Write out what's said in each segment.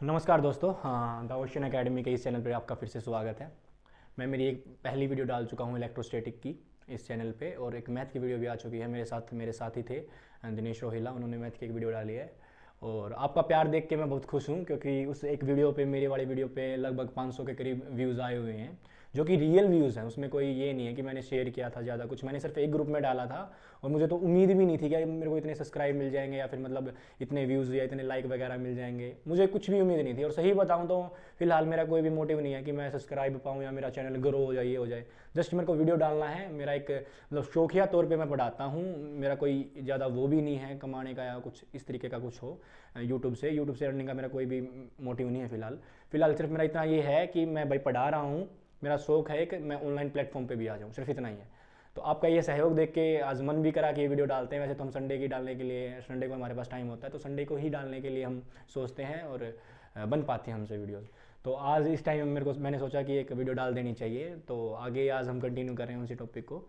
नमस्कार दोस्तों, हाँ द ओशन एकेडमी के इस चैनल पर आपका फिर से स्वागत है। मैं मेरी एक पहली वीडियो डाल चुका हूँ इलेक्ट्रोस्टैटिक की इस चैनल पे, और एक मैथ की वीडियो भी आ चुकी है। मेरे साथ ही थे दिनेश रोहिला, उन्होंने मैथ की एक वीडियो डाली है। और आपका प्यार देख के मैं बहुत खुश हूँ, क्योंकि उस एक वीडियो पे, मेरे वाली वीडियो पे लगभग 500 के करीब व्यूज़ आए हुए हैं, जो कि रियल व्यूज़ हैं। उसमें कोई ये नहीं है कि मैंने शेयर किया था ज़्यादा कुछ, मैंने सिर्फ एक ग्रुप में डाला था। और मुझे तो उम्मीद भी नहीं थी कि मेरे को इतने सब्सक्राइब मिल जाएंगे, या फिर मतलब इतने व्यूज़ या इतने लाइक वगैरह मिल जाएंगे। मुझे कुछ भी उम्मीद नहीं थी। और सही बताऊँ तो फिलहाल मेरा कोई भी मोटिव नहीं है कि मैं सब्सक्राइब पाऊँ या मेरा चैनल ग्रो हो जाए, ये हो जाए। जस्ट मेरे को वीडियो डालना है, मेरा एक मतलब शौकिया तौर पे मैं पढ़ाता हूँ। मेरा कोई ज़्यादा वो भी नहीं है कमाने का या कुछ इस तरीके का कुछ हो यूट्यूब से अर्निंग का मेरा कोई भी मोटिव नहीं है फिलहाल सिर्फ मेरा इतना ये है कि मैं भाई पढ़ा रहा हूँ। मेरा शौक है कि मैं ऑनलाइन प्लेटफॉर्म पे भी आ जाऊँ, सिर्फ इतना ही है। तो आपका ये सहयोग देख के आज मन भी करा कि ये वीडियो डालते हैं। वैसे तो हम संडे की डालने के लिए, संडे को हमारे पास टाइम होता है, तो संडे को ही डालने के लिए हम सोचते हैं, और बन पाती हैं हमसे वीडियोस। तो आज इस टाइम मैंने सोचा कि एक वीडियो डाल देनी चाहिए। तो आगे आज हम कंटिन्यू कर रहे हैं उसी टॉपिक को।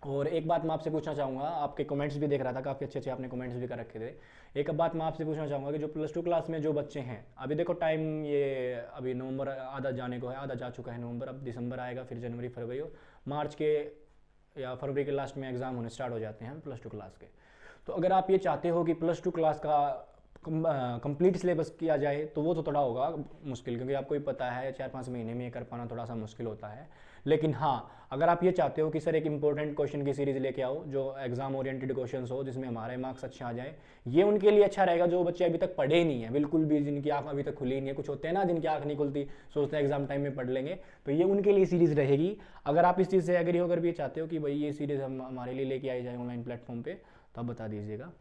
और एक बात मैं आपसे पूछना चाहूँगा, आपके कमेंट्स भी देख रहा था, काफ़ी अच्छे अच्छे आपने कमेंट्स भी कर रखे थे। एक बात मैं आपसे पूछना चाहूँगा कि जो +2 क्लास में जो बच्चे हैं, अभी देखो टाइम ये अभी नवंबर आधा जाने को है, आधा जा चुका है नवंबर, अब दिसंबर आएगा, फिर जनवरी फरवरी और मार्च के या फरवरी के लास्ट में एग्ज़ाम होने स्टार्ट हो जाते हैं +2 क्लास के। तो अगर आप ये चाहते हो कि +2 क्लास का कंप्लीट सिलेबस किया जाए, तो वो तो थोड़ा होगा मुश्किल, क्योंकि आपको भी पता है 4-5 महीने में ये कर पाना थोड़ा सा मुश्किल होता है। लेकिन हाँ, अगर आप ये चाहते हो कि सर एक इंपॉर्टेंट क्वेश्चन की सीरीज़ लेके आओ, जो एग्जाम ओरिएंटेड क्वेश्चंस हो, जिसमें हमारे मार्क्स अच्छे आ जाए, ये उनके लिए अच्छा रहेगा जो बच्चे अभी तक पढ़े ही नहीं है बिल्कुल भी, जिनकी आँख अभी तक खुली नहीं है। कुछ होते हैं ना जिनकी आँख नहीं खुलती, सोचते हैं एग्जाम टाइम में पढ़ लेंगे, तो ये उनके लिए सीरीज़ रहेगी। अगर आप इस चीज़ से एग्री होकर भी ये चाहते हो कि भाई ये सीरीज़ हम हमारे लिए लेके आई जाए ऑनलाइन प्लेटफॉर्म पर, तो आप बता दीजिएगा।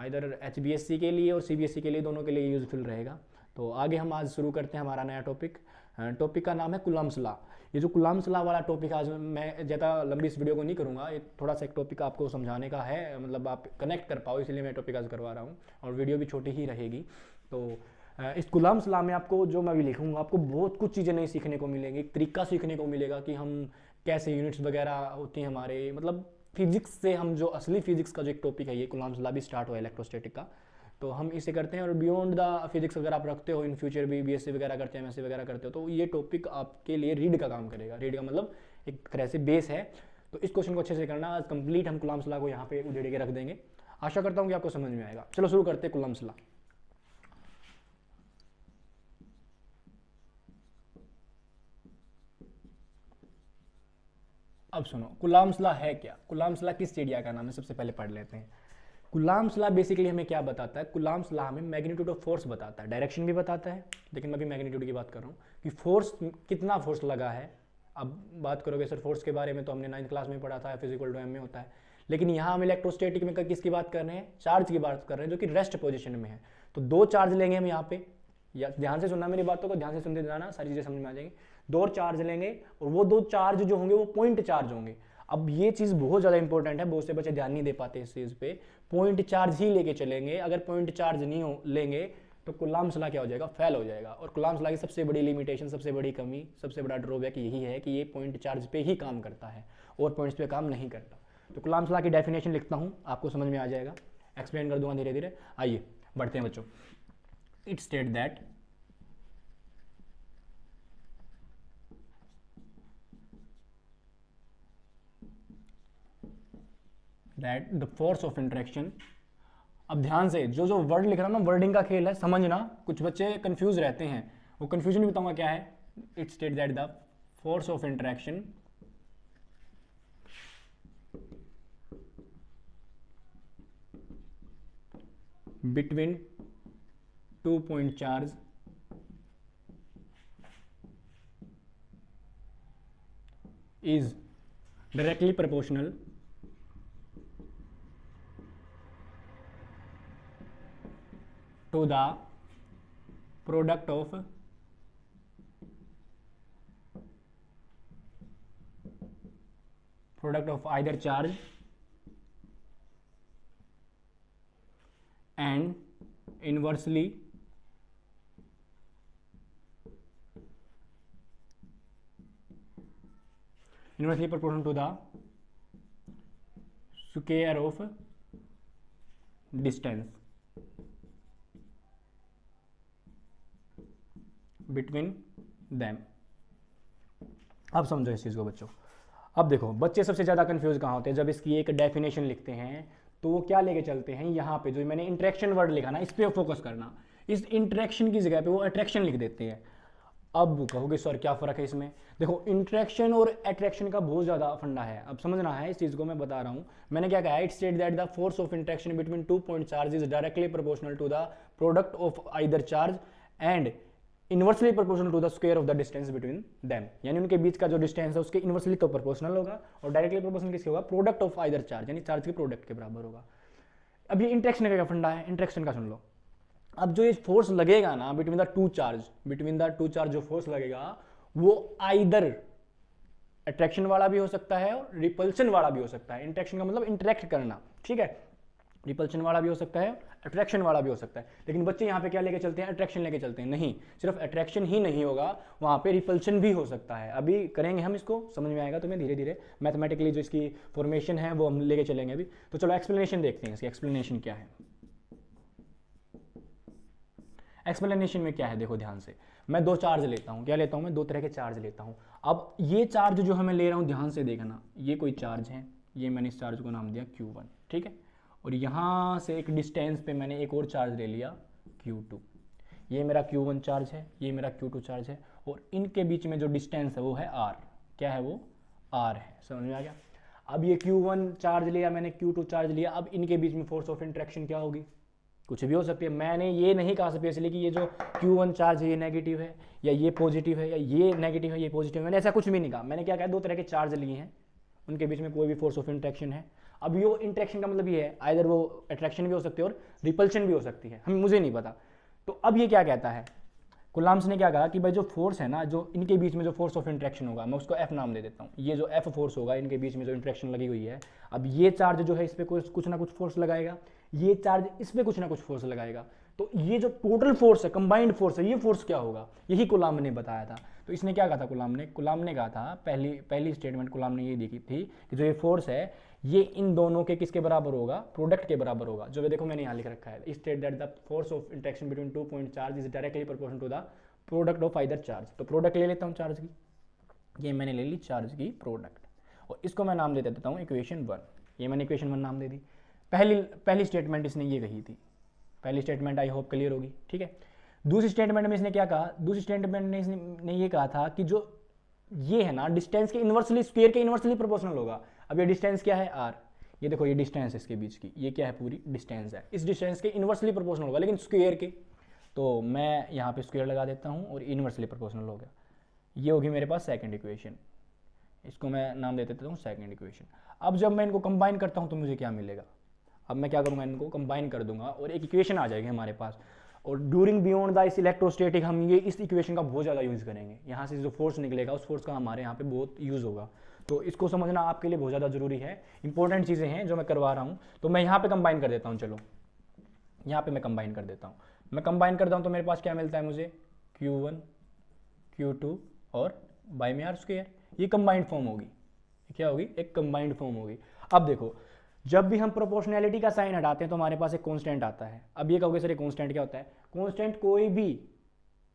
इधर HBSC के लिए और CBSE के लिए, दोनों के लिए यूज़फुल रहेगा। तो आगे हम आज शुरू करते हैं हमारा नया टॉपिक। टॉपिक का नाम है कुलाम्स लॉ। ये जो कुलाम्स लॉ वाला टॉपिक, आज मैं ज़्यादा लंबी इस वीडियो को नहीं करूँगा, ये थोड़ा सा एक टॉपिक आपको समझाने का है, मतलब आप कनेक्ट कर पाओ, इसलिए मैं टॉपिक आज करवा रहा हूँ, और वीडियो भी छोटी ही रहेगी। तो इस कुलाम्स लॉ में आपको जो मैं भी लिखूँगा, आपको बहुत कुछ चीज़ें नई सीखने को मिलेंगी, एक तरीका सीखने को मिलेगा कि हम कैसे यूनिट्स वगैरह होती हैं हमारे, मतलब फिजिक्स से हम जो असली फिजिक्स का जो एक टॉपिक है, ये कुलाम्स लॉ भी स्टार्ट हुआ है इलेक्ट्रोस्टैटिक का। तो हम इसे करते हैं, और बियॉन्ड द फिजिक्स अगर आप रखते हो इन फ्यूचर भी, BSc वगैरह करते हैं, MSc वगैरह करते हो, तो ये टॉपिक आपके लिए रीड का काम करेगा। रीड का मतलब एक तरह से बेस है। तो इस क्वेश्चन को अच्छे से करना। आज कंप्लीट हम कुलाम्स लॉ को यहाँ पे उधेड़ के रख देंगे। आशा करता हूँ कि आपको समझ में आएगा। चलो शुरू करते हैं कुलाम्स लॉ। अब सुनो, कुलाम्स लॉ है क्या, कुलाम्स लॉ किस चिड़िया का नाम है, सबसे पहले पढ़ लेते हैं। कुलाम्स लॉ बेसिकली हमें क्या बताता है? कुलाम्स लॉ हमें मैग्नीट्यूड ऑफ फोर्स बताता है, डायरेक्शन भी बताता है, लेकिन मैं अभी मैग्नीट्यूड की बात कर रहा हूँ कि फोर्स, कितना फोर्स लगा है। अब बात करोगे सर फोर्स के बारे में, तो हमने 9th क्लास में पढ़ा था, फिजिकल टू एम में होता है। लेकिन यहाँ हम इलेक्ट्रोस्टैटिक में किसकी बात कर रहे हैं? चार्ज की बात कर रहे हैं, जो कि रेस्ट पोजिशन में है। तो 2 चार्ज लेंगे हम यहाँ पे, या ध्यान से सुनना मेरी बातों को, ध्यान से सुनते जाना, सारी चीज़ें समझ में आ जाएंगी। 2 चार्ज लेंगे, और वो 2 चार्ज जो होंगे वो पॉइंट चार्ज होंगे। अब ये चीज़ बहुत ज़्यादा इंपॉर्टेंट है, बहुत से बच्चे ध्यान नहीं दे पाते इस चीज़ पे। पॉइंट चार्ज ही लेके चलेंगे, अगर पॉइंट चार्ज नहीं लेंगे तो कुलाम्स लॉ क्या हो जाएगा? फेल हो जाएगा। और कुलाम्स लॉ की सबसे बड़ी लिमिटेशन, सबसे बड़ी कमी, सबसे बड़ा ड्रॉबैक यही है कि ये पॉइंट चार्ज पे ही काम करता है, और पॉइंट्स पे काम नहीं करता। तो कुलाम्स लॉ की डेफिनेशन लिखता हूँ, आपको समझ में आ जाएगा, एक्सप्लेन कर दूंगा धीरे धीरे। आइए बढ़ते हैं बच्चों। It state that the force of interaction. अब ध्यान से, जो जो वर्ड लिख रहा हूं ना, वर्डिंग का खेल है, समझना। कुछ बच्चे कंफ्यूज रहते हैं, वो कंफ्यूजन भी बताऊंगा क्या है। It state that the force of interaction between 2 point charge is directly proportional to the product of either charge and inversely proportional to the square of distance। Between them. अब समझो इस चीज़ को बच्चों। अब देखो बच्चे सबसे ज़्यादा कंफ्यूज कहाँ होते हैं, जब इसकी एक डेफिनेशन लिखते हैं तो वो क्या लेके चलते हैं, यहाँ पे जो मैंने इंटरेक्शन वर्ड लिखा ना, इस पर फोकस करना, इस इंटरेक्शन की जगह पे वो अट्रैक्शन लिख देते हैं। अब कहोगे सर क्या फ़र्क है इसमें, देखो इंटरेक्शन और अट्रैक्शन का बहुत ज़्यादा फंडा है, अब समझना है इस चीज़ को, मैं बता रहा हूँ। मैंने क्या कहा है, it state that the force of interaction between 2 point charge is directly proportional to the product of either charge and inversely proportional to the square of the distance between them, यानी उनके बीच का जो डिस्टेंस है उसके inversely तो proportional होगा और directly proportional किसके होगा, प्रोडक्ट ऑफ आइदर चार्ज, यानी चार्ज के प्रोडक्ट के बराबर होगा। अब ये इंटरेक्शन का फंडा है, इंटरेक्शन का सुन लो। अब जो ये फोर्स लगेगा ना बिटवीन द टू चार्ज जो फोर्स लगेगा वो आइदर अट्रैक्शन वाला भी हो सकता है और रिपल्शन वाला भी हो सकता है। इंटरेक्शन का मतलब इंटरेक्ट करना, ठीक है, रिपल्शन वाला भी हो सकता है, अट्रैक्शन वाला भी हो सकता है। लेकिन बच्चे यहाँ पे क्या लेके चलते हैं, अट्रैक्शन लेके चलते हैं। नहीं, सिर्फ अट्रैक्शन ही नहीं होगा, वहाँ पे रिपल्शन भी हो सकता है। अभी करेंगे हम, इसको समझ में आएगा तुम्हें धीरे धीरे, मैथमेटिकली जो इसकी फॉर्मेशन है वो हम लेके चलेंगे अभी। तो चलो एक्सप्लेनेशन देखते हैं, इसकी एक्सप्लेनेशन क्या है। एक्सप्लेनेशन में क्या है देखो ध्यान से, मैं दो चार्ज लेता हूँ, क्या लेता हूँ मैं, दो तरह के चार्ज लेता हूँ। अब ये चार्ज जो हमें ले रहा हूँ ध्यान से देखना, ये कोई चार्ज है, ये मैंने इस चार्ज को नाम दिया Q1, ठीक है, और यहाँ से एक डिस्टेंस पे मैंने एक और चार्ज ले लिया Q2। ये मेरा Q1 चार्ज है, ये मेरा Q2 चार्ज है, और इनके बीच में जो डिस्टेंस है वो है R। क्या है वो, R है, समझ में आ गया। अब ये Q1 चार्ज लिया मैंने, Q2 चार्ज लिया, अब इनके बीच में फोर्स ऑफ इंटरेक्शन क्या होगी, कुछ भी हो सकती है। मैंने ये नहीं कहा स्पेशली कि ये जो Q1 चार्ज है ये नेगेटिव है या ये पॉजिटिव है या ये नेगेटिव है ये पॉजिटिव है, मैंने ऐसा कुछ भी नहीं कहा। मैंने क्या कहा, दो तरह के चार्ज लिए हैं, उनके बीच में कोई भी फोर्स ऑफ इंटरेक्शन है। अब ये इंटरेक्शन का मतलब ये है, आइदर वो अट्रैक्शन भी हो सकती है और रिपल्शन भी हो सकती है, मुझे नहीं पता। तो अब ये क्या कहता है, कुलाम्स ने क्या कहा कि भाई जो फोर्स है ना, जो इनके बीच में जो फोर्स ऑफ इंटरेक्शन होगा, मैं उसको F नाम दे देता हूँ। ये जो F फोर्स होगा इनके बीच में जो इंटरेक्शन लगी हुई है, अब ये चार्ज जो है इस पर कुछ ना कुछ फोर्स लगाएगा, ये चार्ज इस पर कुछ ना कुछ फोर्स लगाएगा। तो ये जो टोटल फोर्स है, कंबाइंड फोर्स है, ये फोर्स क्या होगा, यही कुलाम ने बताया था। तो इसने क्या कहा था, कुलाम ने कहा था, पहली स्टेटमेंट कुलाम ने ये देखी थी कि जो ये फोर्स है ये इन दोनों के किसके बराबर होगा, प्रोडक्ट के बराबर होगा। जो देखो मैंने यहाँ लिख रखा है, state that the force of interaction between 2 point charge is directly proportional to the product of either charge. तो प्रोडक्ट ले लेता हूँ चार्ज की, ये मैंने ले ली चार्ज की प्रोडक्ट, और इसको मैं नाम दे देता हूँ इक्वेशन 1। ये मैंने इक्वेशन 1 नाम दे दी। पहली स्टेटमेंट इसने ये कही थी, पहली स्टेटमेंट आई होप क्लियर होगी, ठीक है। दूसरी स्टेटमेंट में इसने क्या कहा, दूसरी स्टेटमेंट में इसने ये कहा था कि जो ये है ना डिस्टेंस के इनवर्सली, स्क्वायर के इनवर्सली प्रोपोर्शनल होगा। अब ये डिस्टेंस क्या है, R, ये देखो ये डिस्टेंस है इसके बीच की, ये क्या है, पूरी डिस्टेंस है, इस डिस्टेंस के इनवर्सली प्रोपोर्शनल होगा, लेकिन स्क्वायर के, तो मैं यहाँ पे स्क्वायर लगा देता हूँ और इनवर्सली प्रोपोर्शनल हो गया। ये होगी मेरे पास सेकंड इक्वेशन, इसको मैं नाम दे देता हूँ सेकंड इक्वेशन। अब जब मैं इनको कंबाइन करता हूँ तो मुझे क्या मिलेगा, अब मैं क्या करूँगा, इनको कंबाइन कर दूंगा और एक इक्वेशन आ जाएगी हमारे पास। और ड्यूरिंग बियॉन्ड द इस इलेक्ट्रोस्टैटिक हम ये इस इक्वेशन का बहुत ज़्यादा यूज़ करेंगे। यहाँ से जो फोर्स निकलेगा उस फोर्स का हमारे यहाँ पे बहुत यूज़ होगा, तो इसको समझना आपके लिए बहुत ज़्यादा जरूरी है। इंपॉर्टेंट चीज़ें हैं जो मैं करवा रहा हूँ। तो मैं यहाँ पे कंबाइन कर देता हूँ, चलो यहाँ पे मैं कंबाइन कर देता हूँ। मैं कंबाइन करता हूँ तो मेरे पास क्या मिलता है मुझे, Q1 Q2 और बाई में R स्क्वायर, ये कंबाइंड फॉर्म होगी, क्या होगी, एक कंबाइंड फॉर्म होगी। अब देखो जब भी हम प्रोपोर्शनैलिटी का साइन हटाते हैं तो हमारे पास एक कांस्टेंट आता है। अब ये कहोगे सर ये कांस्टेंट क्या होता है, कांस्टेंट कोई भी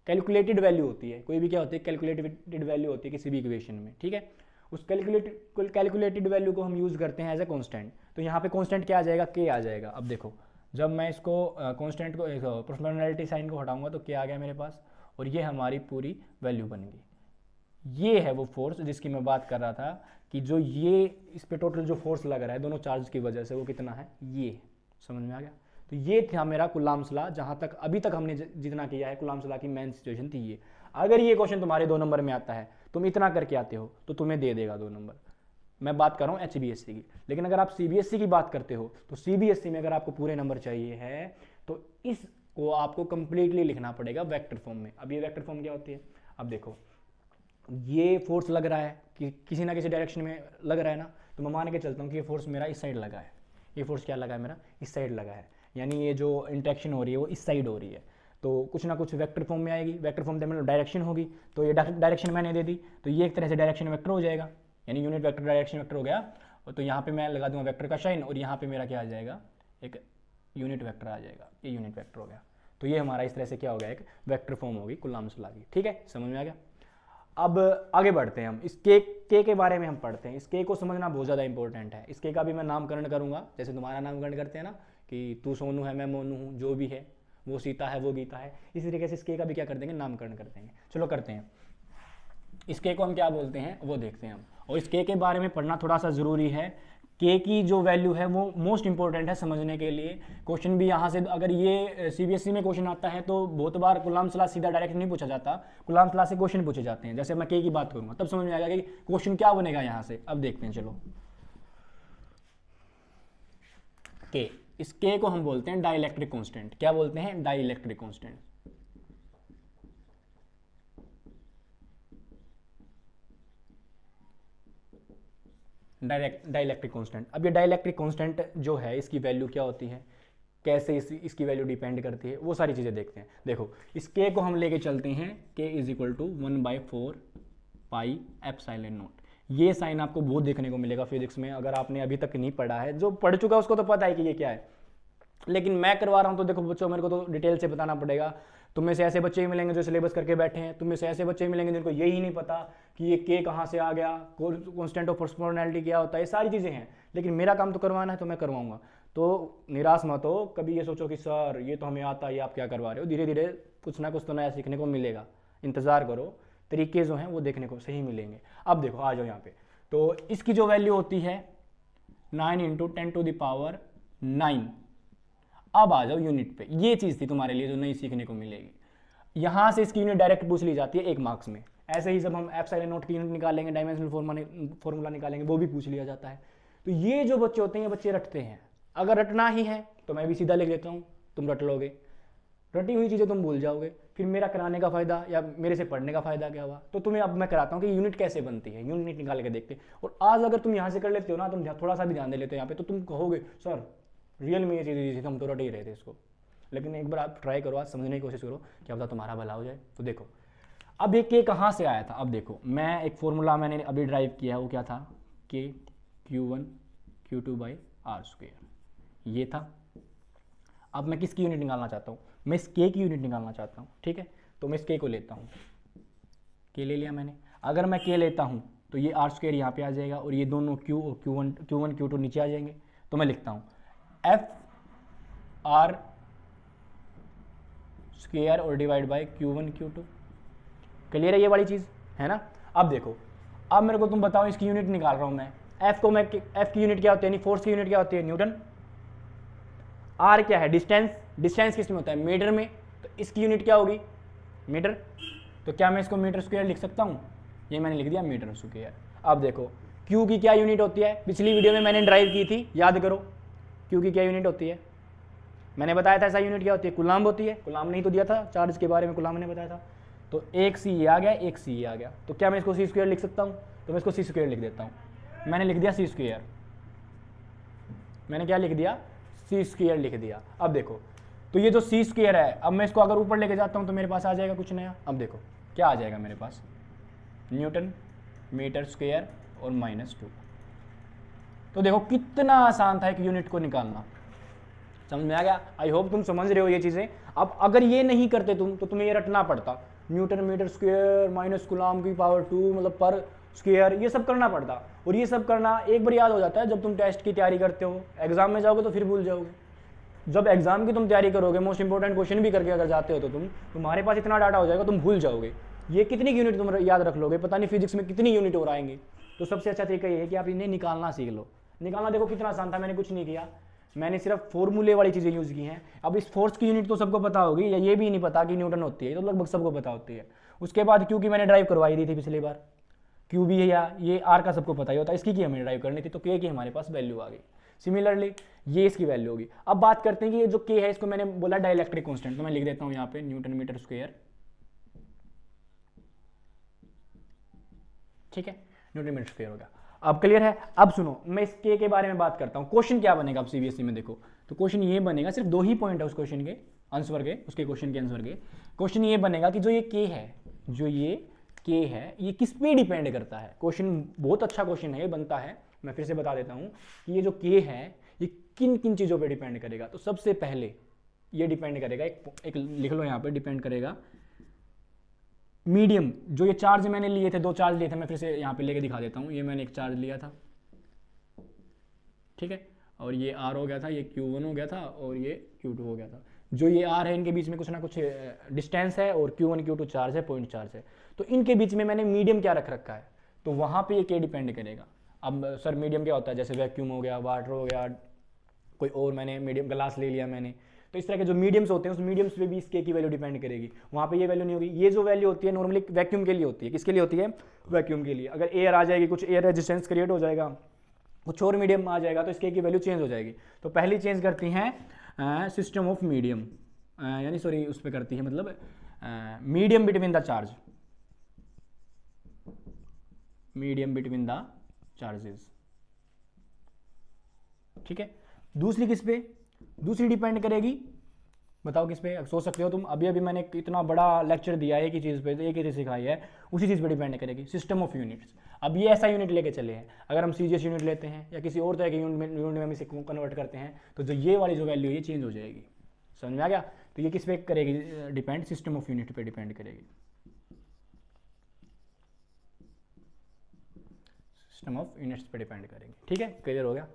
कैलकुलेटेड वैल्यू होती है, कोई भी क्या होती है, कैलकुलेटेड वैल्यू होती है किसी भी इक्वेशन में, ठीक है। उस कैलकुलेटेड वैल्यू को हम यूज़ करते हैं एज ए कांस्टेंट। तो यहाँ पे कांस्टेंट क्या आ जाएगा, K आ जाएगा। अब देखो जब मैं इसको कांस्टेंट को प्रोपोर्शनैलिटी साइन को हटाऊंगा तो क्या आ गया मेरे पास, और ये हमारी पूरी वैल्यू बन गई। ये है वो फोर्स जिसकी मैं बात कर रहा था कि जो ये इस पे टोटल जो फोर्स लग रहा है दोनों चार्ज की वजह से, वो कितना है, ये समझ में आ गया। तो ये था मेरा कुलाम्स लॉ, जहाँ तक अभी तक हमने जितना किया है कुलाम्स लॉ की मेन सिचुएशन थी ये। अगर ये क्वेश्चन तुम्हारे 2 नंबर में आता है, तुम इतना करके आते हो तो तुम्हें दे देगा 2 नंबर। मैं बात कर रहा हूँ HBSC की, लेकिन अगर आप CBSE की बात करते हो तो CBSE में अगर आपको पूरे नंबर चाहिए है तो इसको आपको कंप्लीटली लिखना पड़ेगा वेक्टर फॉर्म में। अब ये वेक्टर फॉर्म क्या होती है, अब देखो ये फोर्स लग रहा है कि किसी ना किसी डायरेक्शन में लग रहा है ना, तो मैं मान के चलता हूँ कि ये फोर्स मेरा इस साइड लगा है, ये फोर्स क्या लगा है मेरा, इस साइड लगा है, यानी ये जो इंटरेक्शन हो रही है वो इस साइड हो रही है। तो कुछ ना कुछ वेक्टर फॉर्म में आएगी, वेक्टर फॉर्म में मतलब डायरेक्शन होगी, तो ये डायरेक्शन मैंने दे दी, तो ये एक तरह से डायरेक्शन वेक्टर हो जाएगा, यानी यूनिट वेक्टर डायरेक्शन वेक्टर हो गया। तो यहाँ पे मैं लगा दूंगा वेक्टर का साइन, और यहाँ पे मेरा क्या आ जाएगा, एक यूनिट वेक्टर आ जाएगा, ये यूनिट वेक्टर हो गया। तो ये हमारा इस तरह से क्या हो गया, एक वेक्टर फॉर्म होगी कूलम्ब्स लॉ की। ठीक है, समझ में आ गया। अब आगे बढ़ते हैं हम, इस के बारे में हम पढ़ते हैं। इस के को समझना बहुत ज़्यादा इंपॉर्टेंट है। इस के का भी मैं नामकरण करूँगा, जैसे तुम्हारा नामकरण करते हैं ना कि तू सोनू है, मैं मोनू हूँ, जो भी है, वो सीता है, वो गीता है, इसी तरीके से इस के का भी क्या कर देंगे, नामकरण कर देंगे। चलो करते हैं। इस के को हम क्या बोलते हैं वो देखते हैं हम, और इस के बारे में पढ़ना थोड़ा सा ज़रूरी है। के की जो वैल्यू है वो मोस्ट इंपॉर्टेंट है समझने के लिए। क्वेश्चन भी यहाँ से, अगर ये सीबीएसई में क्वेश्चन आता है तो बहुत बार कूलम्ब्स लॉ सीधा डायरेक्ट नहीं पूछा जाता, कूलम्ब्स लॉ से क्वेश्चन पूछे जाते हैं। जैसे मैं के की बात करूँगा तब समझ में आएगा कि क्वेश्चन क्या बनेगा यहाँ से। अब देखते हैं, चलो के, इस के को हम बोलते हैं डाइलेक्ट्रिक कांस्टेंट। क्या बोलते हैं, डाइलेक्ट्रिक कांस्टेंट। Dielectric constant. अब ये डाइलेक्ट्रिक कांस्टेंट जो है इसकी वैल्यू क्या होती है, कैसे इसकी वैल्यू डिपेंड करती है, वो सारी चीज़ें देखते हैं। देखो इस के को हम लेके चलते हैं, k is equal to 1/4 pi epsilon naught. ये साइन आपको बहुत देखने को मिलेगा फिजिक्स में, अगर आपने अभी तक नहीं पढ़ा है। जो पढ़ चुका है उसको तो पता है कि ये क्या है, लेकिन मैं करवा रहा हूँ तो देखो बच्चों मेरे को तो डिटेल से बताना पड़ेगा। तुम में से ऐसे बच्चे ही मिलेंगे जो सिलेबस करके बैठे हैं, तुम में से ऐसे बच्चे ही मिलेंगे जिनको यही नहीं पता कि ये के कहाँ से आ गया, कांस्टेंट ऑफ प्रोपोर्शनैलिटी क्या होता है, ये सारी चीज़ें हैं। लेकिन मेरा काम तो करवाना है तो मैं करवाऊंगा, तो निराश मत हो। कभी ये सोचो कि सर ये तो हमें आता है, ये आप क्या करवा रहे हो। धीरे धीरे कुछ ना कुछ तो नया सीखने को मिलेगा, इंतज़ार करो, तरीके जो हैं वो देखने को सही मिलेंगे। अब देखो आ जाओ यहाँ पे, तो इसकी जो वैल्यू होती है 9 × 10⁹। अब आ जाओ यूनिट पे, ये चीज़ थी तुम्हारे लिए जो नई सीखने को मिलेगी। यहाँ से इसकी यूनिट डायरेक्ट पूछ ली जाती है 1 मार्क्स में। ऐसे ही जब हम एप्सिलॉन नॉट की यूनिट निकालेंगे, डायमेंशनल फॉर्मूला निकालेंगे, वो भी पूछ लिया जाता है। तो ये जो बच्चे होते हैं, ये बच्चे रटते हैं। अगर रटना ही है तो मैं भी सीधा लिख देता हूँ, तुम रट लोगे, रटी हुई चीज़ें तुम भूल जाओगे, फिर मेरा कराने का फ़ायदा या मेरे से पढ़ने का फ़ायदा क्या हुआ। तो तुम्हें अब मैं कराता हूँ कि यूनिट कैसे बनती है, यूनिट निकाल के देखते। और आज अगर तुम यहाँ से कर लेते हो ना, तुम थोड़ा सा भी ध्यान दे लेते हो यहाँ पे, तो तुम कहोगे सर रियल में ये चीज़ थी, हम तो रट ही रहे थे इसको। लेकिन एक बार आप ट्राई करो, आज समझने की कोशिश करो, क्या पता तुम्हारा भला हो जाए। तो देखो अब ये के कहाँ से आया था। अब देखो मैं एक फॉर्मूला मैंने अभी ड्राइव किया, वो क्या था, के Q1 Q2/r², ये था। अब मैं किसकी यूनिट निकालना चाहता हूँ, मैं इस के की यूनिट निकालना चाहता हूँ। ठीक है, तो मैं इस के को लेता हूँ, के ले लिया मैंने। अगर मैं के लेता हूँ तो ये r² यहाँ पे आ जाएगा, और ये दोनों Q1 Q2 नीचे आ जाएंगे। तो मैं लिखता हूँ FR² और divide by Q1 Q2। Clear है ये वाली चीज़, है ना। अब देखो, अब मेरे को तुम बताओ, इसकी यूनिट निकाल रहा हूँ मैं। F की यूनिट क्या होती है, यानी फोर्स की यूनिट क्या होती है, न्यूटन। R क्या है, डिस्टेंस किस में होता है, मीटर में। तो इसकी यूनिट क्या होगी, मीटर। तो क्या मैं इसको मीटर स्क्वायर लिख सकता हूँ, ये मैंने लिख दिया मीटर स्क्वायर। अब देखो Q की क्या यूनिट होती है, पिछली वीडियो में मैंने ड्राइव की थी, याद करो। Q की क्या यूनिट होती है, मैंने बताया था। ऐसा यूनिट क्या होती है, कूलम्ब होती है। कूलम्ब नहीं तो दिया था चार्ज के बारे में, कूलम्ब ने बताया था। तो एक सी ये आ गया, एक सी ये आ गया। तो क्या मैं इसको सी स्क्वायर लिख सकता हूँ, तो मैं इसको सी स्क्वायर लिख देता हूँ। मैंने लिख दिया सी स्क्वायर, मैंने क्या लिख दिया, सी स्क्वायर लिख दिया। अब देखो, तो ये जो सी स्क्वायर है, अब मैं इसको अगर ऊपर लेके जाता हूँ तो मेरे पास आ जाएगा कुछ नया। अब देखो क्या आ जाएगा मेरे पास, न्यूटन मीटर स्क्वायर और -2। तो देखो कितना आसान था एक यूनिट को निकालना, समझ में आ गया। आई होप तुम समझ रहे हो ये चीज़ें। अब अगर ये नहीं करते तुम, तो तुम्हें ये रटना पड़ता, newton metre square minus coulomb की पावर 2 मतलब पर स्क्वायर, ये सब करना पड़ता। और ये सब करना एक बार याद हो जाता है जब तुम टेस्ट की तैयारी करते हो, एग्जाम में जाओगे तो फिर भूल जाओगे। जब एग्जाम की तुम तैयारी करोगे, मोस्ट इंपॉर्टेंट क्वेश्चन भी करके अगर जाते हो तो तुम्हारे पास इतना डाटा हो जाएगा, तुम भूल जाओगे। ये कितनी यूनिट तुम याद रख लोगे, पता नहीं फिजिक्स में कितनी यूनिट और आएंगी। तो सबसे अच्छा तरीका ये है कि आप इन्हें निकालना सीख लो। निकालना देखो कितना आसान था, मैंने कुछ नहीं किया, मैंने सिर्फ फॉर्मूले वाली चीज़ें यूज़ की हैं। अब इस फोर्स की यूनिट तो सबको पता होगी, या ये भी नहीं पता कि न्यूटन होती है, तो लगभग सबको पता होती है। उसके बाद क्यू की मैंने ड्राइव करवाई दी थी पिछली बार, क्यू भी है, या ये आर का सबको पता ही होता है, इसकी हमें ड्राइव करनी थी, तो के की हमारे पास वैल्यू आ गई। सिमिलरली ये इसकी वैल्यू होगी। अब बात करते हैं कि ये जो के है, इसको मैंने बोला डाइलेक्ट्रिक कांस्टेंट, तो मैं लिख देता हूँ यहाँ पे न्यूटन मीटर स्क्वायर। ठीक है, न्यूटन मीटर स्क्वायर होगा। अब क्लियर है। अब सुनो, मैं इस के बारे में बात करता हूँ। क्वेश्चन क्या बनेगा अब सीबीएसई में, देखो तो क्वेश्चन ये बनेगा, सिर्फ 2 ही पॉइंट है उस क्वेश्चन के आंसर के, उसके क्वेश्चन के आंसर के। क्वेश्चन ये बनेगा कि जो ये के है, जो ये के है, ये किस पे डिपेंड करता है। क्वेश्चन बहुत अच्छा क्वेश्चन है, ये बनता है। मैं फिर से बता देता हूँ कि ये जो के है, ये किन किन चीज़ों पे डिपेंड करेगा। तो सबसे पहले ये डिपेंड करेगा, एक लिख लो यहाँ पे, डिपेंड करेगा मीडियम। जो ये चार्ज मैंने लिए थे, 2 चार्ज लिए थे, मैं फिर से यहाँ पे लेके दिखा देता हूँ। ये मैंने एक चार्ज लिया था, ठीक है, और ये R हो गया था, ये Q1 हो गया था, और ये Q2 हो गया था। जो ये R है, इनके बीच में कुछ ना कुछ डिस्टेंस है, और Q1 Q2 चार्ज है, पॉइंट चार्ज है, तो इनके बीच में मैंने मीडियम क्या रख रखा है, तो वहाँ पे ये K डिपेंड करेगा। अब सर मीडियम क्या होता है, जैसे वैक्यूम हो गया, वाटर हो गया, कोई और मैंने मीडियम ग्लास ले लिया मैंने, तो इस तरह के जो मीडियम्स होते हैं, उस मीडियम्स पे भी इस K की वैल्यू डिपेंड करेगी। वहाँ पे ये वैल्यू नहीं होगी। ये जो वैल्यू होती है नॉर्मली वैक्यूम के लिए होती है। किसके लिए होती है? वैक्यूम के लिए। अगर एयर आ जाएगी, कुछ एयर रेजिस्टेंस क्रिएट हो जाएगा, कुछ और मीडियम आ जाएगा, तो इस K की वैल्यू चेंज हो जाएगी। तो पहली चेंज करती हैं सिस्टम ऑफ मीडियम, यानी सॉरी उस पर करती है, मतलब medium between the charge, medium between the charges, ठीक है। दूसरी किस पे? दूसरी डिपेंड करेगी, बताओ किस पे? सोच सकते हो तुम, अभी अभी मैंने इतना बड़ा लेक्चर दिया है एक ही चीज़ पे, एक ही चीज़ सिखाई है, उसी चीज़ पे डिपेंड करेगी, सिस्टम ऑफ यूनिट्स। अब ये ऐसा यूनिट लेके चले हैं, अगर हम सीजीएस यूनिट लेते हैं या किसी और तरह के यूनिट में हम इसे कन्वर्ट करते हैं, तो जो ये वाली जो वैल्यू है ये चेंज हो जाएगी। समझ में आ गया? तो ये किस पे करेगी डिपेंड? सिस्टम ऑफ यूनिट पे डिपेंड करेगी, सिस्टम ऑफ यूनिट्स पे डिपेंड करेगी, ठीक है। क्लियर हो गया?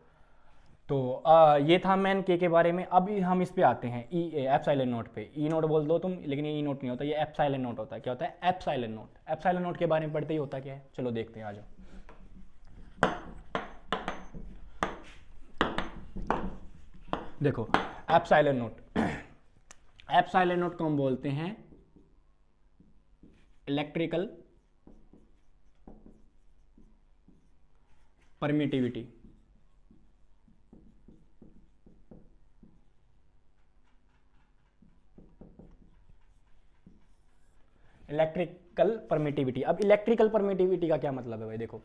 तो ये था मेन के बारे में। अब हम इस पे आते हैं एप्सिलॉन नोट पे। ई नोट बोल दो तुम, लेकिन ये ई नोट नहीं होता, ये एप्सिलॉन नोट होता है। क्या होता है? Epsilon note. एप्सिलॉन नोट के बारे में पढ़ते ही होता क्या है, चलो देखते हैं, आ जाओ। देखो एप्सिलॉन नोट, एप्सिलॉन नोट को हम बोलते हैं इलेक्ट्रिकल परमिटिविटी। Electrical permittivity. अब इलेक्ट्रिकल परमिटिविटी का क्या मतलब है भाई? देखो,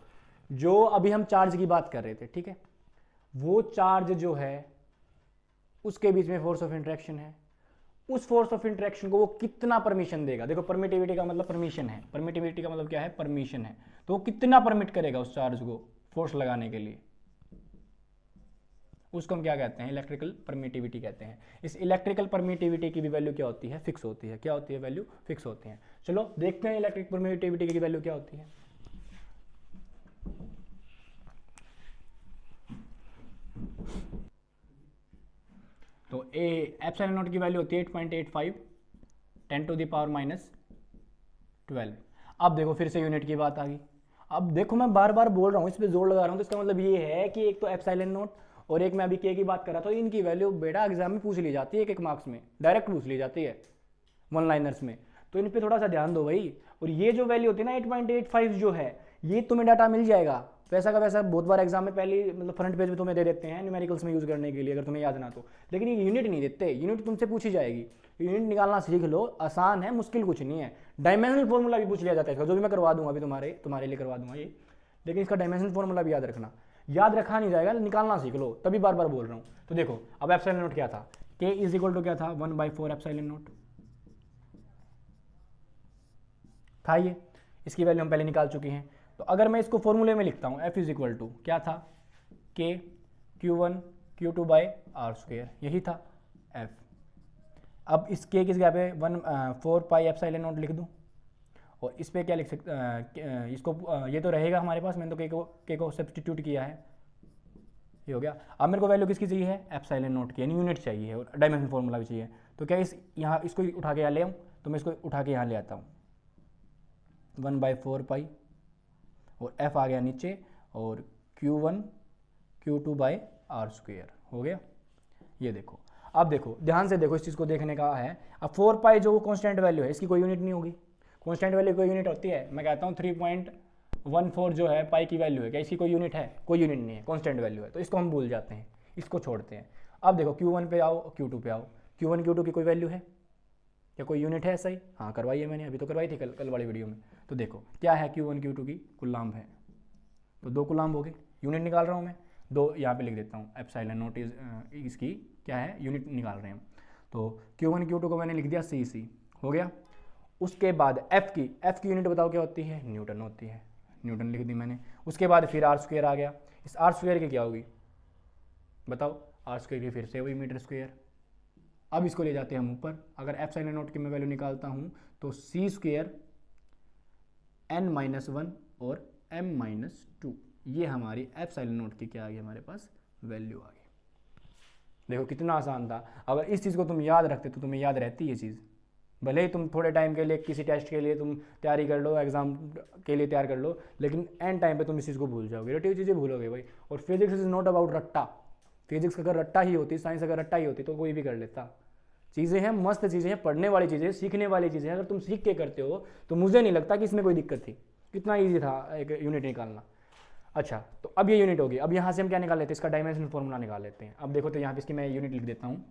जो अभी हम चार्ज की बात कर रहे थे, ठीक है, वो चार्ज जो है उसके बीच में फोर्स ऑफ इंटरेक्शन है, उस फोर्स ऑफ इंटरेक्शन को वो कितना परमिशन देगा। देखो परमिटिविटी का मतलब परमिशन है, परमिटिविटी का मतलब क्या है? परमिशन है। तो वो कितना परमिट करेगा उस चार्ज को फोर्स लगाने के लिए, उसको हम क्या कहते हैं? इलेक्ट्रिकल परमिटिविटी कहते हैं। इस इलेक्ट्रिकल परमिटिविटी की भी वैल्यू क्या होती है? फिक्स होती है। क्या होती है? वैल्यू फिक्स होती है। चलो देखते हैं इलेक्ट्रिक परमिटिविटी की वैल्यू क्या होती है। तो एप्सिलॉन नॉट की वैल्यू होती है 8.85 10⁻⁻12। अब देखो फिर से यूनिट की बात आ गई। अब देखो मैं बार बार बोल रहा हूँ, इस पर जोर लगा रहा हूँ, तो इसका मतलब ये है कि एक तो एप्सिलॉन नॉट और एक मैं अभी के की बात कर रहा था, तो इनकी वैल्यू बेटा एग्जाम में पूछ ली जाती है, एक मार्क्स में डायरेक्ट पूछ ली जाती है, वन लाइनर्स में। तो इन पे थोड़ा सा ध्यान दो भाई। और ये जो वैल्यू होती है ना 8.85 जो है, ये तुम्हें डाटा मिल जाएगा वैसा का वैसा। बहुत बार एग्जाम में पहले मतलब फ्रंट पेज में तुम्हें दे देते हैं न्यूमेरिकल्स में यूज करने के लिए, अगर तुम्हें याद ना तो, लेकिन ये यूनिट नहीं देते। यूनिट तुमसे पूछी जाएगी, यूनिट निकालना सीख लो, आसान है, मुश्किल कुछ नहीं है। डायमेंशनल फॉर्मूला भी पूछ लिया जाता है इसका, जो भी मैं करवा दूंगा अभी तुम्हारे लिए करवा दूंगा ये, लेकिन इसका डायमेंशनल फॉर्मूला भी याद रखना। याद रखा नहीं जाएगा, निकालना सीख लो, तभी बार बार बोल रहा हूँ। तो देखो अब एप्सिलॉन नोट क्या था? के इज इक्वल टू क्या था? 1/4 एप्सिलॉन नोट था ये। इसकी वैल्यू हम पहले निकाल चुके हैं। तो अगर मैं इसको फॉर्मूले में लिखता हूँ, एफ इज इक्वल टू क्या था? के Q1 Q2 बाई R², यही था एफ। अब इस के किस जगह पे 1/4 पाई एप्सिलॉन नोट लिख दूँ, और इस पे क्या लिख सकते इसको ये तो रहेगा हमारे पास, मैंने तो के को सब्सटीट्यूट किया है, ये हो गया। अब मेरे को वैल्यू किसकी चाहिए है? एप्सिलॉन नोट की, यानी यूनिट चाहिए और डायमेंशन फॉर्मूला भी चाहिए। तो क्या इस यहाँ इसको उठा के यहाँ ले आऊँ? तो मैं इसको उठा के यहाँ ले आता हूँ, 1/4 पाई, और एफ आ गया नीचे, और Q1 Q2 बाई R² हो गया। ये देखो, अब देखो ध्यान से देखो, इस चीज़ को देखने का है। अब 4 पाई जो वो कॉन्स्टेंट वैल्यू है, इसकी कोई यूनिट नहीं होगी। कॉन्स्टेंट वैल्यू कोई यूनिट होती है? मैं कहता हूँ 3.14 जो है पाई की वैल्यू है, क्या इसकी कोई यूनिट है? कोई यूनिट नहीं है, कॉन्स्टेंट वैल्यू है, तो इसको हम भूल जाते हैं, इसको छोड़ते हैं। अब देखो Q1 पे आओ, Q2 पे आओ। Q1 Q2 की कोई वैल्यू है? क्या कोई यूनिट है? ऐसा ही हाँ करवाई है मैंने, अभी तो करवाई थी कल वाली वीडियो में। तो देखो क्या है, Q1 Q2 की कूलाम्ब है, तो 2 कूलाम्ब हो गए। यूनिट निकाल रहा हूँ मैं, 2 यहाँ पे लिख देता हूँ, एप्सिलॉन नोट इज इसकी क्या है? यूनिट निकाल रहे हैं। तो Q1 Q2 को मैंने लिख दिया CC, हो गया। उसके बाद F की यूनिट बताओ क्या होती है? न्यूटन होती है, न्यूटन लिख दी मैंने। उसके बाद फिर R² आ गया। इस R² की क्या होगी बताओ? R² की फिर से वही मीटर स्क्वेयर, अब इसको ले जाते हैं हम ऊपर, अगर एप्सिलॉन नॉट की मैं वैल्यू निकालता हूँ तो सी स्क्वेयर n-1 और m-2, ये हमारी एप्सिलॉन नॉट की क्या आ गई हमारे पास वैल्यू आ गई। देखो कितना आसान था, अगर इस चीज़ को तुम याद रखते तो तुम्हें याद रहती ये चीज़, भले ही तुम थोड़े टाइम के लिए किसी टेस्ट के लिए तुम तैयारी कर लो, एग्जाम के लिए तैयार कर लो, लेकिन एंड टाइम पे तुम इस चीज़ को भूल जाओगे, रटी हुई चीज़ें भूलोगे भाई। और फिजिक्स इज नॉट अबाउट रट्टा, फिजिक्स अगर रट्टा ही होती, साइंस अगर रट्टा ही होती तो कोई भी कर लेता। चीज़ें हैं, मस्त चीज़ें हैं, पढ़ने वाली चीज़ें, सीखने वाली चीज़ें हैं, अगर तुम सीख के करते हो तो मुझे नहीं लगता कि इसमें कोई दिक्कत थी, कितना ईजी था एक यूनिट निकालना। अच्छा, तो अब ये यूनिट होगी, अब यहाँ से हम क्या निकाल लेते हैं, इसका डायमेंशन फॉर्मूला निकाल लेते हैं। अब देखो तो यहाँ पे इसकी मैं यूनिट लिख देता हूँ।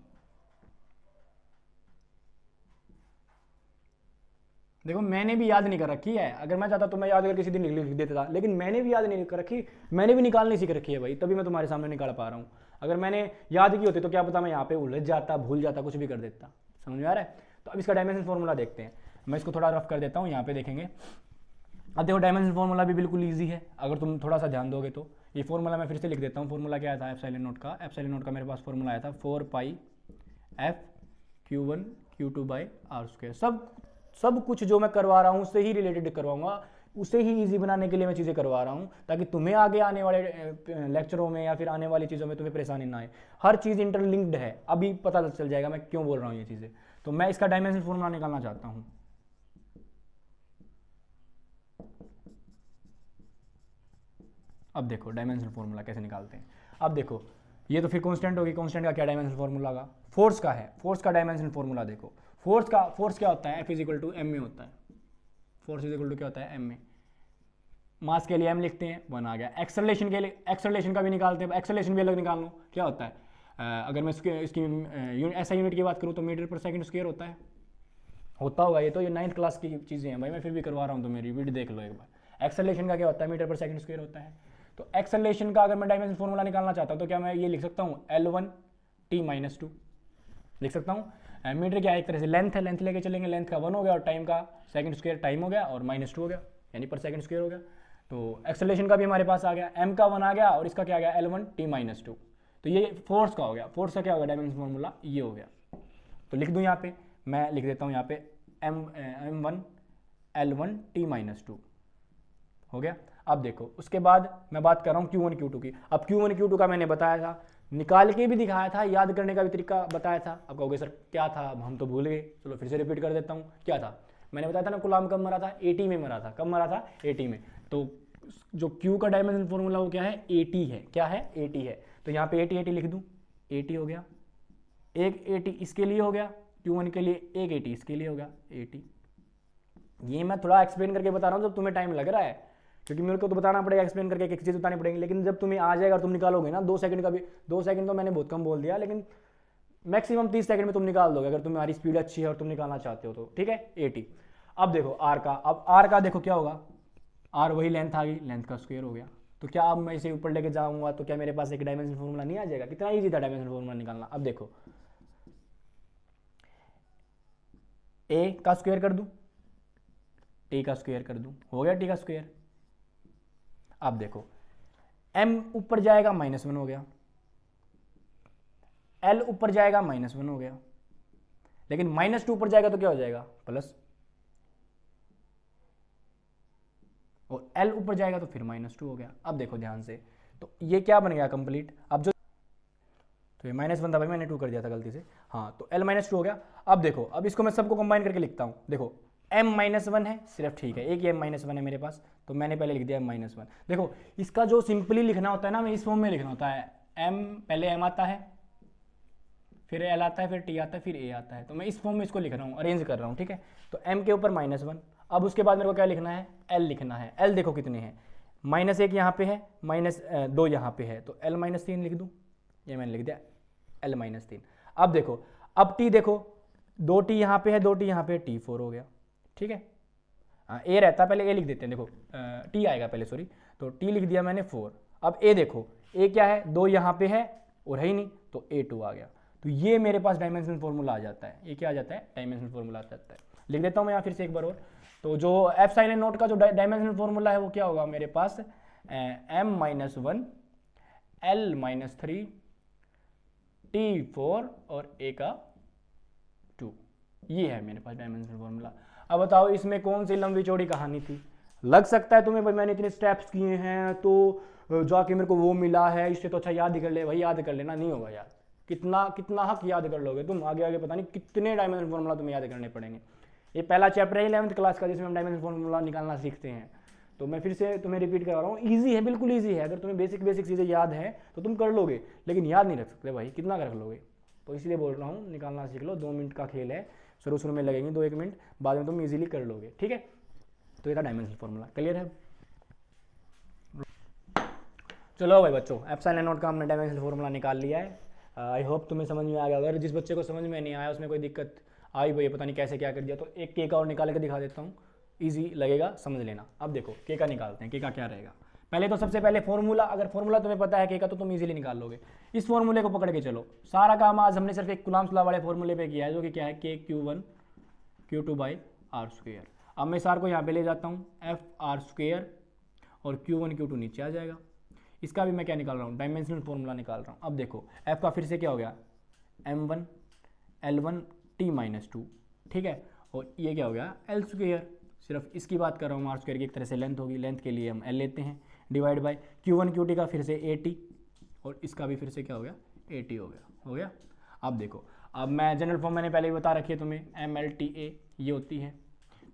देखो मैंने भी याद नहीं कर रखी है, अगर मैं चाहता तो मैं याद कर किसी दिन लिख देता था, लेकिन मैंने भी याद नहीं कर रखी, मैंने भी निकालनी सीख रखी है भाई, तभी मैं तुम्हारे सामने निकाल पा रहा हूँ। अगर मैंने याद की होती तो क्या पता मैं यहाँ पे उलझ जाता, भूल जाता, कुछ भी कर देता। समझ में आ रहा है? तो अब इसका डायमेंशन फॉर्मूला देखते हैं, मैं इसको थोड़ा रफ कर देता हूँ, यहाँ पे देखेंगे। अब देखो डायमेंशन फॉर्मूला भी बिल्कुल ईजी है, अगर तुम थोड़ा सा ध्यान दोगे तो। ये फॉर्मूला मैं फिर से लिख देता हूँ। फॉर्मूला क्या था एप्सिलॉन नॉट का? एप्सिलॉन नॉट का मेरे पास फॉर्मूला आया था 4 pi f Q1 Q2 by r square. सब कुछ जो मैं करवा रहा हूँ उससे ही रिलेटेड करवाऊंगा, उसे ही इजी बनाने के लिए मैं चीज़ें करवा रहा हूँ, ताकि तुम्हें आगे आने वाले लेक्चरों में या फिर आने वाली चीज़ों में तुम्हें परेशानी ना आए। हर चीज़ इंटरलिंक्ड है, अभी पता चल जाएगा मैं क्यों बोल रहा हूँ ये चीज़ें। तो मैं इसका डायमेंशन फॉर्मूला निकालना चाहता हूँ। अब देखो डायमेंशन फॉर्मूला कैसे निकालते हैं। अब देखो ये तो फिर कांस्टेंट होगी, कांस्टेंट का क्या डायमेंशन फॉर्मूला का? फोर्स का है, फोर्स का डायमेंशन फॉर्मूला देखो। फोर्स क्या होता है? F is equal to m में होता है। फोर्स इज इक्वल टू क्या होता है? एम में। मास के लिए एम लिखते हैं, 1 आ गया। एक्सेलरेशन के लिए, एक्सेलरेशन का भी निकालते हैं, एक्सेलरेशन भी अलग निकाल लो। क्या होता है? अगर मैं इसकी ऐसा यूनिट की बात करूँ तो मीटर पर सेकंड स्क्वायर होता होगा। ये तो ये 9th क्लास की चीज़ें हैं भाई, मैं फिर भी करवा रहा हूँ तो मेरी वीडियो देख लो एक बार। एक्सेलरेशन का क्या होता है? मीटर पर सेकंड स्क्वायर होता है। तो एक्सेलरेशन का अगर मैं डायमेंशन फॉर्मूला निकालना चाहता हूँ तो क्या मैं ये लिख सकता हूँ? L1 T-2 लिख सकता हूँ। मीटर क्या है? एक तरह से लेंथ है, लेंथ लेके चलेंगे, लेंथ का 1 हो गया और टाइम का सेकंड स्क्वायर टाइम हो गया और -2 हो गया, यानी पर सेकंड स्क्वायर हो गया। तो एक्सेलरेशन का भी हमारे पास आ गया, m का 1 आ गया और इसका क्या आ गया? L1 T-2। तो ये फोर्स का हो गया। फोर्स का क्या होगा डायमेंशन फॉर्मूला? ये हो गया। तो लिख दूँ यहाँ पे, मैं लिख देता हूँ यहाँ पे m1 L1 T-2 हो गया। अब देखो उसके बाद मैं बात कर रहा हूँ Q1 Q2 की। अब Q1 Q2 का मैंने बताया था, निकाल के भी दिखाया था, याद करने का भी तरीका बताया था। अब कहोगे सर क्या था, हम तो भूल गए, चलो फिर से रिपीट कर देता हूँ। क्या था? मैंने बताया था ना, कूलाम कब मरा था? 80 में मरा था। कब मरा था? 80 में। तो जो Q का डायमेंशन फॉर्मूला वो क्या है? 80 है। क्या है? 80 है। तो यहाँ पे 80 लिख दूँ, 80 हो गया। एक 80 इसके लिए हो गया, Q1 के लिए, एक 80 इसके लिए हो गया, 80। ये मैं थोड़ा एक्सप्लेन करके बता रहा हूँ, जब तुम्हें टाइम लग रहा है, क्योंकि मेरे को तो बताना पड़ेगा, एक्सप्लेन करके एक चीज़ बतानी पड़ेगी। लेकिन जब तुम्हें आ जाएगा और तुम निकालोगे ना 2 सेकंड का भी, 2 सेकंड तो मैंने बहुत कम बोल दिया, लेकिन मैक्सिमम 30 सेकंड में तुम निकाल दोगे, अगर तुम्हारी स्पीड अच्छी है और तुम निकालना चाहते हो तो। ठीक है, 80। अब देखो आर का, अब आर का देखो क्या होगा? आर वही लेंथ आ गई, लेंथ का स्क्वायर हो गया। तो क्या अब मैं इसे ऊपर लेके जाऊंगा तो क्या मेरे पास एक डायमेंशन फॉर्मूला नहीं आ जाएगा? कितना ईजी था डायमेंशन फॉर्मूला निकालना। अब देखो ए का स्क्वायर कर दूं, टी का स्क्वायर कर दूं, हो गया टी का स्क्वायर। अब देखो m ऊपर जाएगा -1 हो गया, l ऊपर जाएगा -1 हो गया, लेकिन -2 ऊपर जाएगा तो क्या हो जाएगा? प्लस, और l ऊपर जाएगा तो फिर -2 हो गया। अब देखो ध्यान से, तो ये क्या बन गया कंप्लीट? अब जो तो ये -1 था भाई, मैंने 2 कर दिया था गलती से। हाँ, तो l -2 हो गया। अब देखो, अब इसको मैं सबको कंबाइन करके लिखता हूँ। देखो m-1 है सिर्फ, ठीक है, एक ही m-1 है मेरे पास, तो मैंने पहले लिख दिया m-1। देखो इसका जो सिंपली लिखना होता है ना, मैं इस फॉर्म में लिखना होता है। m पहले m आता है, फिर l आता है, फिर t आता है, फिर a आता है। तो मैं इस फॉर्म में इसको लिख रहा हूँ, अरेंज कर रहा हूँ। ठीक है, तो m के ऊपर -1। अब उसके बाद मेरे को क्या लिखना है? l लिखना है। l देखो कितने हैं, -1 यहाँ पे है, -2 यहाँ पे है, तो l -3 लिख दूँ। ये मैंने लिख दिया l -3। अब देखो, अब t देखो, 2t यहाँ पे है, 2t यहाँ पे, t4 हो गया। ठीक है, a रहता, पहले a लिख देते हैं। देखो t आएगा पहले, सॉरी, तो t लिख दिया मैंने 4। अब a देखो, a क्या है? 2 यहाँ पे है और है ही नहीं, तो a2 आ गया। तो ये मेरे पास डायमेंशन फॉर्मूला आ जाता है। ये क्या आ जाता है? डायमेंशन फॉर्मूला आ जाता है। लिख देता हूँ मैं यहाँ फिर से एक बार और। तो जो एप्सिलॉन नॉट का जो डायमेंशन फॉर्मूला है वो क्या होगा मेरे पास? m-1 l -3 t4 और a का ये है मेरे पास डायमेंशनल फॉर्मूला। अब बताओ इसमें कौन सी लंबी चौड़ी कहानी थी। लग सकता है तुम्हें भाई मैंने इतने स्टेप्स किए हैं तो जाके मेरे को वो मिला है, इससे तो अच्छा याद ही कर ले। भाई याद कर लेना नहीं होगा यार, कितना कितना हक याद कर लोगे तुम, आगे आगे पता नहीं कितने डायमेंशनल फॉर्मूला तुम्हें याद करने पड़ेंगे। ये पहला चैप्टर है 11th क्लास का जिसमें हम डायमेंशनल फॉर्मूला निकालना सीखते हैं। तो मैं फिर से तुम्हें रिपीट करवा रहा हूँ, ईजी है, बिल्कुल ईजी है। अगर तुम्हें बेसिक बेसिक चीज़ें याद है तो तुम कर लोगे, लेकिन याद नहीं रख सकते भाई, कितना कर लोगे। तो इसलिए बोल रहा हूँ निकालना सीख लो, 2 मिनट का खेल है, शुरू शुरू में लगेंगे 2-1 मिनट, बाद में तुम इजीली कर लोगे, ठीक है। तो ये था डायमेंशनल फॉर्मूला, क्लियर है। चलो भाई बच्चों, एप्सिलॉन नॉट का हमने डायमेंशनल फॉर्मूला निकाल लिया है। आई होप तुम्हें समझ में आ गया। अगर जिस बच्चे को समझ में नहीं आया, उसमें कोई दिक्कत आई भाई पता नहीं कैसे क्या कर दिया, तो एक के का और निकाल के दिखा देता हूँ, ईजी लगेगा, समझ लेना। अब देखो के का निकालते हैं, के का क्या रहेगा। पहले तो सबसे पहले फॉर्मूला, अगर फॉर्मूला तुम्हें पता है के का तो तुम इजीली निकाल लोगे। इस फॉर्मूले को पकड़ के चलो, सारा काम आज हमने सिर्फ एक कूलम्ब्स लॉ वाले फॉर्मूले पे किया है, जो कि क्या है के Q1 Q2 by are square. अब मैं सार को यहाँ पे ले जाता हूँ, एफ आर स्क्वेयर और Q1 Q2 नीचे आ जाएगा। इसका भी मैं क्या निकाल रहा हूँ, डायमेंशनल फॉर्मूला निकाल रहा हूँ। अब देखो एफ का फिर से क्या हो गया, M1 L1 T-2, ठीक है, और ये क्या हो गया L स्क्वेयर। सिर्फ इसकी बात कर रहा हूँ, आर स्क्वेयर की एक तरह से लेंथ होगी, लेंथ के लिए हम L लेते हैं, डिवाइड बाय Q1 QT का फिर से AT, और इसका भी फिर से क्या हो गया AT हो गया। अब देखो, अब मैं जनरल फॉर्म मैंने पहले ही बता रखी है तुम्हें, MLTA ये होती है।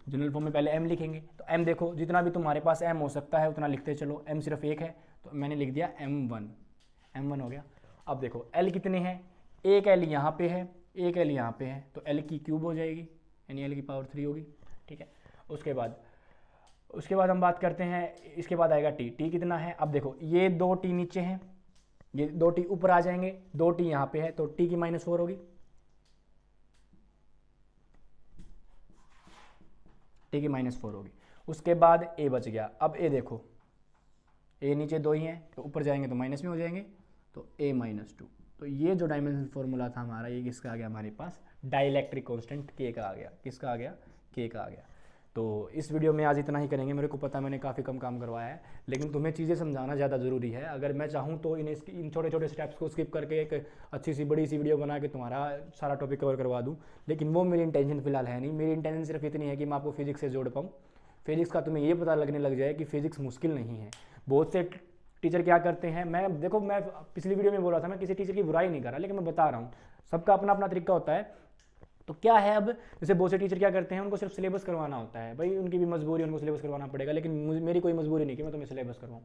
जनरल फॉर्म में पहले M लिखेंगे, तो M देखो जितना भी तुम्हारे पास M हो सकता है उतना लिखते चलो, M सिर्फ एक है तो मैंने लिख दिया M1 हो गया। अब देखो L कितने हैं, एक L यहाँ पे है, एक L यहाँ पे है, तो L की क्यूब हो जाएगी, यानी L की पावर 3 होगी, ठीक है। उसके बाद हम बात करते हैं, इसके बाद आएगा T कितना है। अब देखो ये 2 T नीचे हैं, ये 2 T ऊपर आ जाएंगे, 2 T यहाँ पे है तो T की -4 होगी, T की -4 होगी। उसके बाद A बच गया। अब A देखो, A नीचे 2 ही हैं तो ऊपर जाएंगे तो माइनस में हो जाएंगे, तो A-2। तो ये जो डायमेंशनल फॉर्मूला था हमारा, ये किसका आ गया हमारे पास, डाइलेक्ट्रिक कांस्टेंट K का आ गया। किसका आ गया, K का आ गया। तो इस वीडियो में आज इतना ही करेंगे। मेरे को पता है मैंने काफ़ी कम काम करवाया है, लेकिन तुम्हें चीज़ें समझाना ज़्यादा ज़रूरी है। अगर मैं चाहूँ तो इन छोटे छोटे स्टेप्स को स्किप करके एक अच्छी सी बड़ी सी वीडियो बना के तुम्हारा सारा टॉपिक कवर करवा दूँ, लेकिन वो मेरी इंटेंशन फिलहाल है नहीं। मेरी इंटेंशन सिर्फ इतनी है कि मैं आपको फिजिक्स से जोड़ पाऊँ, फिजिक्स का तुम्हें ये पता लगने लग जाए कि फिजिक्स मुश्किल नहीं है। बहुत से टीचर क्या करते हैं, मैं देखो मैं पिछली वीडियो में बोल रहा था मैं किसी टीचर की बुराई नहीं कर रहा, लेकिन मैं बता रहा हूँ सबका अपना अपना तरीका होता है। तो क्या है, अब जैसे बहुत से टीचर क्या करते हैं, उनको सिर्फ सिलेबस करवाना होता है, भाई उनकी भी मजबूरी, उनको सिलेबस करवाना पड़ेगा, लेकिन मेरी कोई मजबूरी नहीं कि मैं तुम्हें सिलेबस करवाऊँ।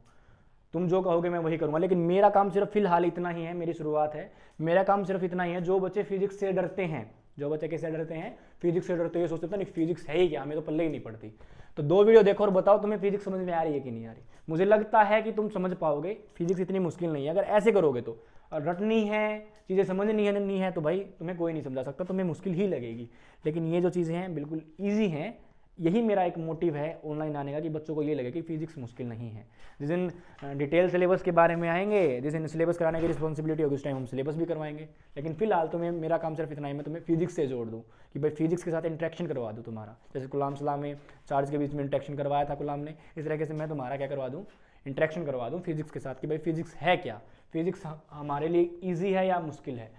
तुम जो कहोगे मैं वही करूँगा, लेकिन मेरा काम सिर्फ फिलहाल इतना ही है, मेरी शुरुआत है, मेरा काम सिर्फ इतना ही है। जो बच्चे फिजिक्स से डरते हैं, जो बच्चे कैसे डरते हैं, फिजिक्स से डरते हैं, सोचते हैं नहीं फिजिक्स है ही क्या, हमें तो पल्ले ही नहीं पड़ती। तो 2 वीडियो देखो और बताओ तुम्हें फिजिक्स समझ में आ रही है कि नहीं आ रही। मुझे लगता है कि तुम समझ पाओगे, फिजिक्स इतनी मुश्किल नहीं है अगर ऐसे करोगे तो। और रटनी है, चीज़ें समझनी है नहीं है तो भाई तुम्हें कोई नहीं समझा सकता, तुम्हें मुश्किल ही लगेगी। लेकिन ये जो चीज़ें हैं बिल्कुल ईजी हैं। यही मेरा एक मोटिव है ऑनलाइन आने का, कि बच्चों को ये लगे कि फिजिक्स मुश्किल नहीं है। जिस दिन डिटेल सिलेबस के बारे में आएंगे, जिस दिन सिलेबस कराने की रिस्पॉन्सिबिलिटी होगी, उस टाइम हम सिलेबस भी करवाएंगे। लेकिन फिलहाल तुम्हें मेरा काम सिर्फ इतना ही, मैं तुम्हें फिजिक्स से जोड़ दूँ कि भाई फिजिक्स के साथ इंट्रैक्शन करवा दूँ तुम्हारा। जैसे कूलम्ब्स लॉ में चार्ज के बीच में इंट्रैक्शन करवाया था कूलम्ब ने, इस तरीके से मैं तुम्हारा क्या करवा दूँ, इंट्रैक्शन करवा दूँ फिजिक्स के साथ, कि भाई फिजिक्स है क्या, फिजिक्स हमारे लिए ईजी है या मुश्किल है।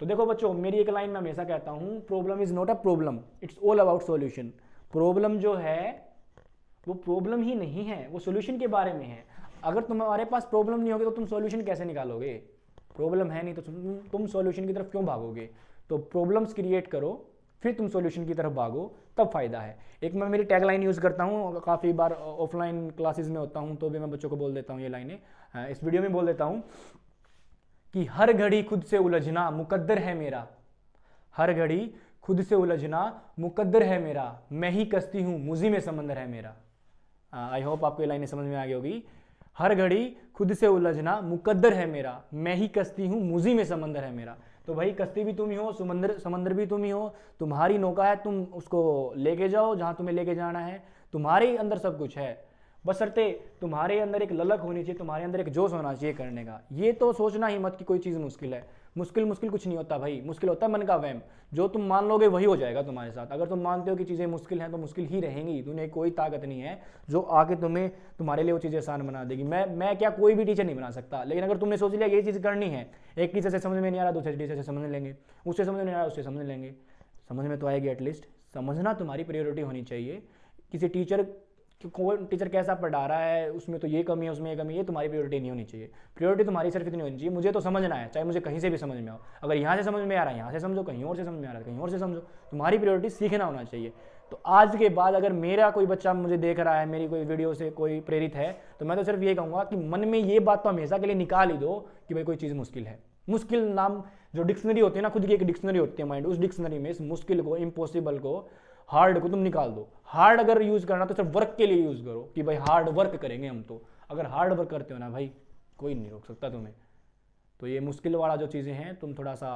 तो देखो बच्चों, मेरी एक लाइन मैं हमेशा कहता हूँ, problem is not a problem, it's all about solution. Problem जो है वो प्रॉब्लम ही नहीं है, वो सॉल्यूशन के बारे में है। अगर तुम्हारे पास प्रॉब्लम नहीं होगी तो तुम सॉल्यूशन कैसे निकालोगे, प्रॉब्लम है नहीं तो तुम सॉल्यूशन की तरफ क्यों भागोगे। तो प्रॉब्लम्स क्रिएट करो, फिर तुम सॉल्यूशन की तरफ भागो, तब फायदा है। एक मैं मेरी टैगलाइन यूज़ करता हूँ, काफ़ी बार ऑफलाइन क्लासेस में होता हूँ तो भी मैं बच्चों को बोल देता हूँ ये लाइनें, इस वीडियो में बोल देता हूँ कि हर घड़ी खुद से उलझना मुकद्दर है मेरा, हर घड़ी खुद से उलझना मुकद्दर है मेरा, मैं ही कश्ती हूँ मुझी में समंदर है मेरा। आई होप आपको ये लाइनें समझ में आ गई होगी। हर घड़ी खुद से उलझना मुकद्दर है मेरा, मैं ही कश्ती हूँ मुझी में समंदर है मेरा। तो भाई कश्ती भी तुम ही हो, समंदर भी तुम ही हो, तुम्हारी नौका है, तुम उसको लेके जाओ जहाँ तुम्हें लेके जाना है, तुम्हारे अंदर सब कुछ है, बशर्ते तुम्हारे अंदर एक ललक होनी चाहिए, तुम्हारे अंदर एक जोश होना चाहिए करने का। ये तो सोचना ही मत कि कोई चीज़ मुश्किल है, मुश्किल कुछ नहीं होता भाई, मुश्किल होता है मन का वहम। जो तुम मान लोगे वही हो जाएगा तुम्हारे साथ। अगर तुम मानते हो कि चीज़ें मुश्किल हैं तो मुश्किल ही रहेंगी, दुनिया की कोई ताकत नहीं है जो आके तुम्हारे लिए वो चीज़ें आसान बना देगी। मैं क्या, कोई भी टीचर नहीं बना सकता, लेकिन अगर तुमने सोच लिया ये चीज़ करनी है, एक टीचर से समझ में नहीं आ रहा दूसरे टीचर से समझ लेंगे, उससे समझ नहीं आ रहा उससे समझ लेंगे, समझ में तो आएगी एटलीस्ट। समझना तुम्हारी प्रायोरिटी होनी चाहिए। किसी टीचर कौन टीचर कैसा पढ़ा रहा है, उसमें तो ये कमी है, उसमें ये कमी है, ये तुम्हारी प्रायोरिटी नहीं होनी चाहिए। प्रायोरिटी तुम्हारी सिर्फ इतनी होनी चाहिए, मुझे तो समझना है, चाहे मुझे कहीं से भी समझ में आओ। अगर यहाँ से समझ में आ रहा है यहाँ से समझो, कहीं और से समझ में आ रहा है कहीं और से समझो। तुम्हारी प्रायोरिटी सीखना होना चाहिए। तो आज के बाद अगर मेरा कोई बच्चा मुझे देख रहा है, मेरी कोई वीडियो से कोई प्रेरित है, तो मैं तो सिर्फ ये कहूँगा कि मन में ये बात तो हमेशा के लिए निकाल ही दो कि भाई कोई चीज़ मुश्किल है। मुश्किल नाम जो डिक्शनरी होती है ना, खुद की एक डिक्शनरी होती है माइंड, उस डिक्शनरी में इस मुश्किल को, इम्पॉसिबल को, हार्ड को तुम निकाल दो। हार्ड अगर यूज़ करना तो सिर्फ वर्क के लिए यूज़ करो कि भाई हार्ड वर्क करेंगे हम। तो अगर हार्ड वर्क करते हो ना भाई, कोई नहीं रोक सकता तुम्हें। तो ये मुश्किल वाला जो चीज़ें हैं, तुम थोड़ा सा,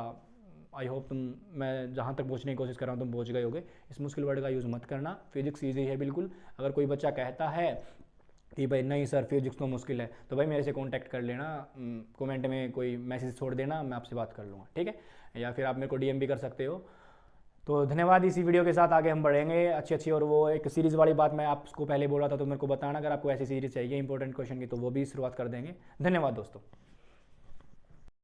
आई होप मैं जहाँ तक पहुँचने की कोशिश कर रहा हूँ तुम पहुँच गए होगे। इस मुश्किल वर्ड का यूज़ मत करना। फिजिक्स ईजी है बिल्कुल। अगर कोई बच्चा कहता है कि भाई नहीं सर फिजिक्स तो मुश्किल है, तो भाई मेरे से कांटेक्ट कर लेना, कमेंट में कोई मैसेज छोड़ देना, मैं आपसे बात कर लूँगा, ठीक है। या फिर आप मेरे को डीएम भी कर सकते हो। तो धन्यवाद। इसी वीडियो के साथ आगे हम बढ़ेंगे अच्छी। और वो एक सीरीज़ वाली बात मैं आपको पहले बोला था, तो मेरे को बताना अगर आपको ऐसी सीरीज़ चाहिए इंपॉर्टेंट क्वेश्चन की, तो वो भी शुरुआत कर देंगे। धन्यवाद दोस्तों।